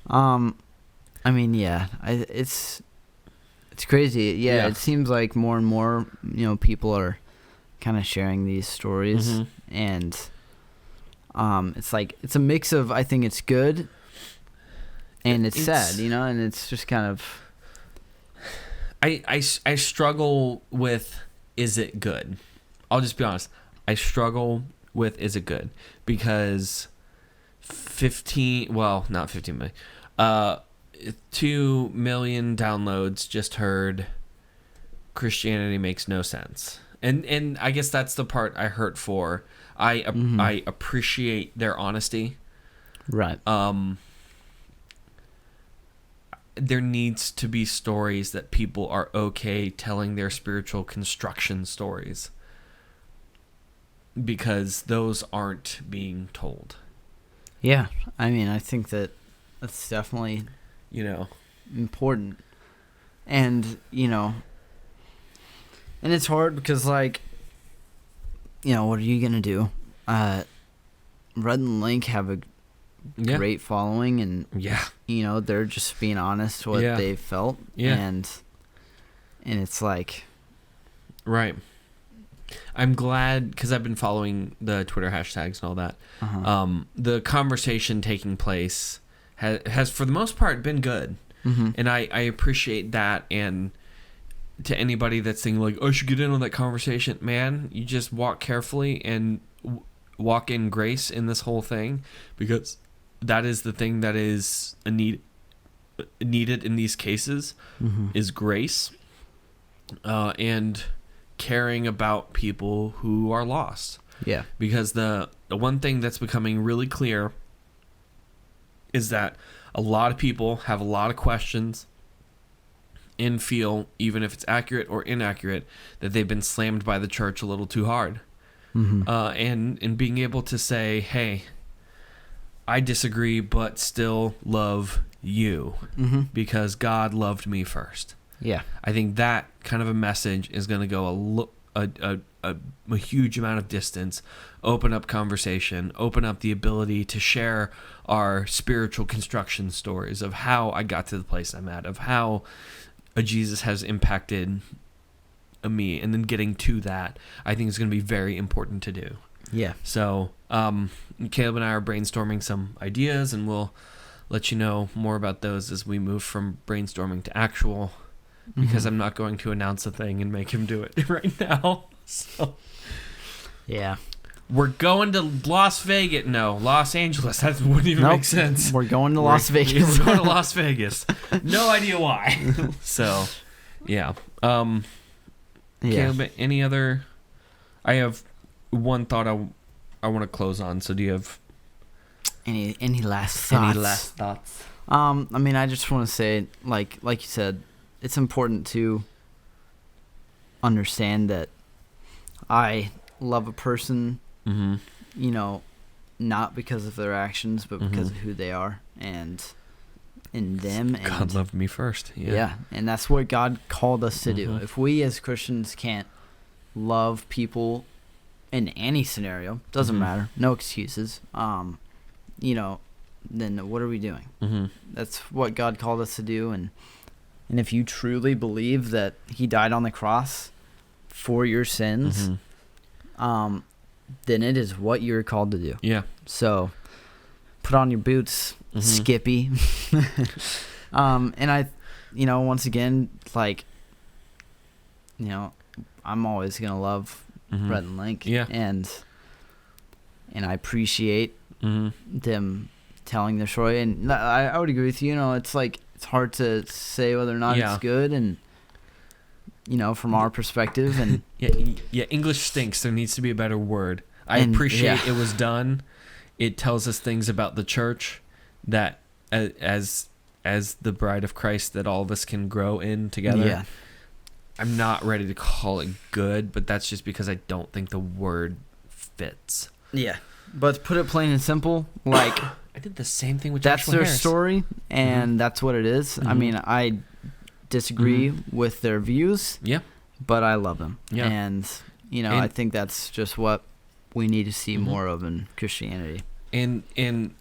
I mean, yeah. It's crazy. Yeah, it seems like more and more, people are kind of sharing these stories, and it's like it's a mix of, I think it's good and it's sad, and it's just kind of. I struggle with, is it good? I'll just be honest. I struggle with, is it good? Because 2 million downloads just heard Christianity makes no sense. And I guess that's the part I hurt for. I appreciate their honesty. Right. There needs to be stories that people are okay telling their spiritual construction stories, because those aren't being told. Yeah. I mean, I think that's definitely, important. And, and it's hard because, like, what are you going to do? Rhett and Link have a great following, and they're just being honest what they felt, and it's like, right. I'm glad, because I've been following the Twitter hashtags and all that. The conversation taking place has for the most part been good, and I appreciate that. And to anybody that's thinking like, I should get in on that conversation, man, you just walk carefully and walk in grace in this whole thing, because that is the thing that is needed in these cases, is grace, and caring about people who are lost. Yeah. Because the one thing that's becoming really clear is that a lot of people have a lot of questions and feel, even if it's accurate or inaccurate, that they've been slammed by the church a little too hard. And being able to say, hey, I disagree, but still love you, because God loved me first. Yeah. I think that kind of a message is going to go a huge amount of distance, open up conversation, open up the ability to share our spiritual construction stories of how I got to the place I'm at, of how a Jesus has impacted me, and then getting to that, I think is going to be very important to do. Yeah. So Caleb and I are brainstorming some ideas, and we'll let you know more about those as we move from brainstorming to actual, because I'm not going to announce a thing and make him do it right now. So yeah. We're going to Los Vegas. No, Los Angeles. That wouldn't even make sense. We're going to Las Vegas. We're going to Las Vegas. No idea why. So, yeah. Caleb, any other? I have one thought I want to close on. So, do you have any last thoughts? Any last thoughts? I mean, I just want to say, like you said, it's important to understand that I love a person, not because of their actions, but because of who they are, and in them. And God loved me first. Yeah, and that's what God called us to do. If we as Christians can't love people in any scenario, doesn't matter, no excuses, then what are we doing? That's what God called us to do, and if you truly believe that He died on the cross for your sins, then it is what you're called to do. Yeah. So, put on your boots, Skippy. And I, once again, like, I'm always gonna love Rhett and Link. Yeah. And I appreciate them telling their story, and I would agree with you. It's like, it's hard to say whether or not it's good, and from our perspective, and yeah, English stinks. There needs to be a better word. I appreciate it was done. It tells us things about the church that, as the bride of Christ, that all of us can grow in together. Yeah. I'm not ready to call it good, but that's just because I don't think the word fits. Yeah. But to put it plain and simple, like, did the same thing with that's Joshua their Harris. story, and that's what it is. I mean, I disagree with their views. Yeah. But I love them. Yeah. And, I think that's just what we need to see more of in Christianity. And in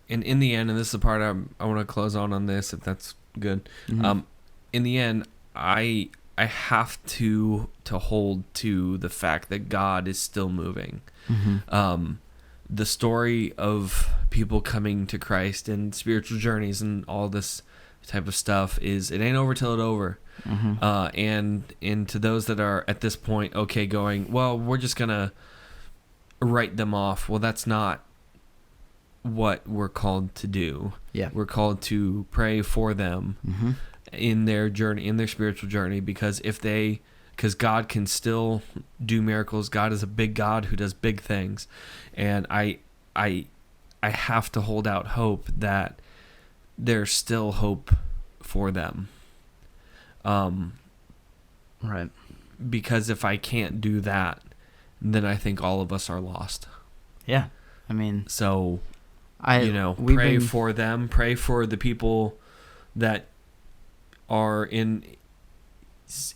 the end, and this is the part I want to close on this, if that's good. In the end, I have to hold to the fact that God is still moving. The story of people coming to Christ and spiritual journeys and all this type of stuff is, it ain't over till it's over. And to those that are at this point, okay, going, well, we're just gonna write them off. Well, that's not what we're called to do. Yeah, we're called to pray for them in their journey, in their spiritual journey, because God can still do miracles. God is a big God who does big things, and I have to hold out hope that there's still hope for them. Right. Because if I can't do that, then I think all of us are lost. Yeah. I mean, so pray for them, pray for the people that are in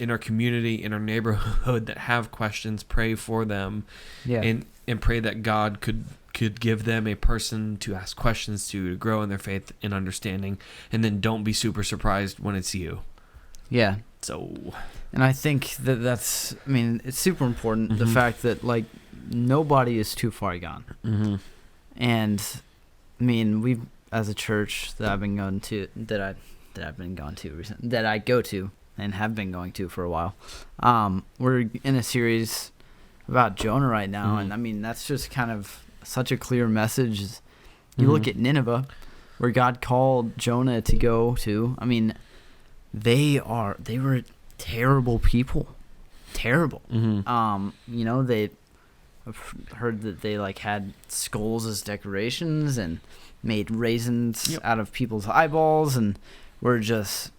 our community, in our neighborhood, that have questions. Pray for them. Yeah. And pray that God could give them a person to ask questions to grow in their faith and understanding, and then don't be super surprised when it's you. Yeah. So, and I think that's it's super important, the fact that like nobody is too far gone. And we've, as a church that I've been going to, that I go to and have been going to for a while, we're in a series about Jonah right now, and that's just kind of such a clear message. You look at Nineveh, where God called Jonah to go to. They were terrible people, terrible. They, I've heard that they like had skulls as decorations and made raisins out of people's eyeballs, and were just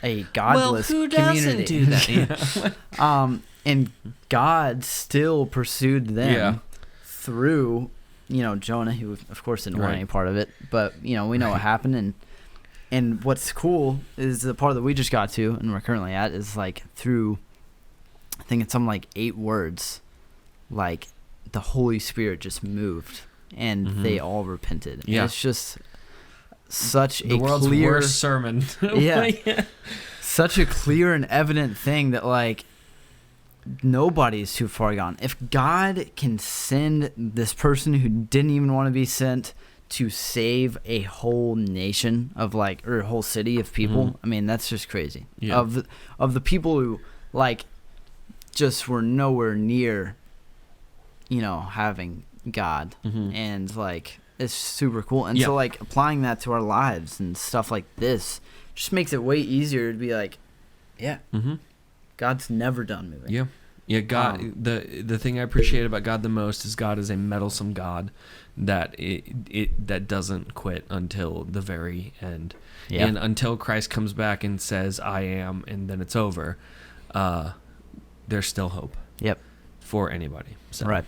a godless community. Who doesn't do that? And God still pursued them through, Jonah, who of course didn't want any part of it, but we know what happened. And what's cool is the part that we just got to, and we're currently at, is like through, I think it's something like 8 words, like the Holy Spirit just moved, and they all repented. Yeah. And it's just such the world's clear worst sermon. Such a clear and evident thing that like nobody's too far gone. If God can send this person who didn't even want to be sent to save a whole nation of like, or a whole city of people, that's just crazy. Yeah. Of the people who like just were nowhere near, having God, and like it's super cool. And so like applying that to our lives and stuff like this just makes it way easier to be like, God's never done moving. Yeah. Yeah, God. The thing I appreciate about God the most is God is a meddlesome God that that doesn't quit until the very end, and until Christ comes back and says, "I am," and then it's over. There's still hope. Yep. For anybody. So. Right.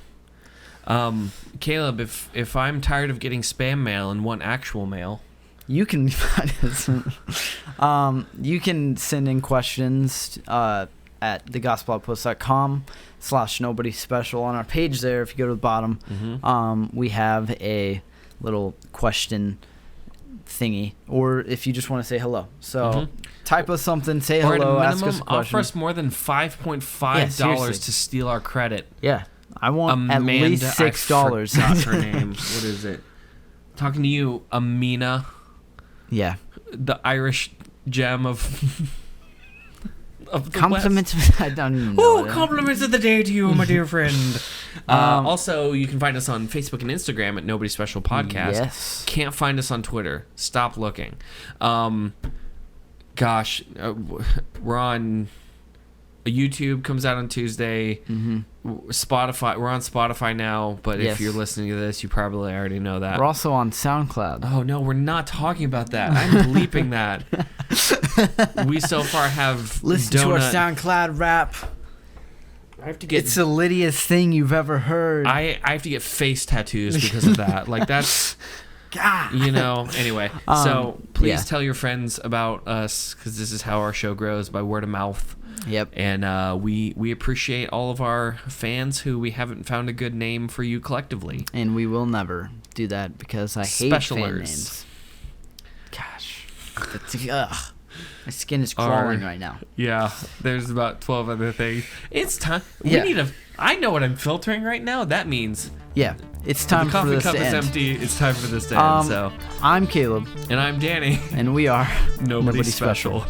Caleb, if I'm tired of getting spam mail and want actual mail, you can you can send in questions at thegospeloutpost.com/nobody special. On our page there, if you go to the bottom, we have a little question thingy, or if you just want to say hello. So type us something, say or hello, at a minimum, ask us a question. Offer us more than $5.5 to steal our credit. Yeah, I want Amanda, at least $6. I forgot her name. What is it? Talking to you, Amina. Yeah. The Irish gem of compliments. I don't even know. Compliments of the day to you, my dear friend. Also, you can find us on Facebook and Instagram at Nobody Special Podcast. Yes. Can't find us on Twitter. Stop looking. We're on YouTube, comes out on Tuesday. Spotify. We're on Spotify now, but if you're listening to this, you probably already know that. We're also on SoundCloud. Oh no, we're not talking about that. I'm bleeping that. We so far have listen to our SoundCloud rap. I have to get. It's the littiest thing you've ever heard. I have to get face tattoos because of that. Like that's God. Anyway, so please yeah. tell your friends about us, because this is how our show grows, by word of mouth. Yep. And we appreciate all of our fans who we haven't found a good name for you collectively. And we will never do that because I hate fan names. Gosh. My skin is crawling right now. Yeah, there's about 12 other things. It's time. I know what I'm filtering right now. That means... Yeah, it's time for this to end. The coffee cup is empty. It's time for this to end, so... I'm Caleb. And I'm Danny. And we are Nobody special.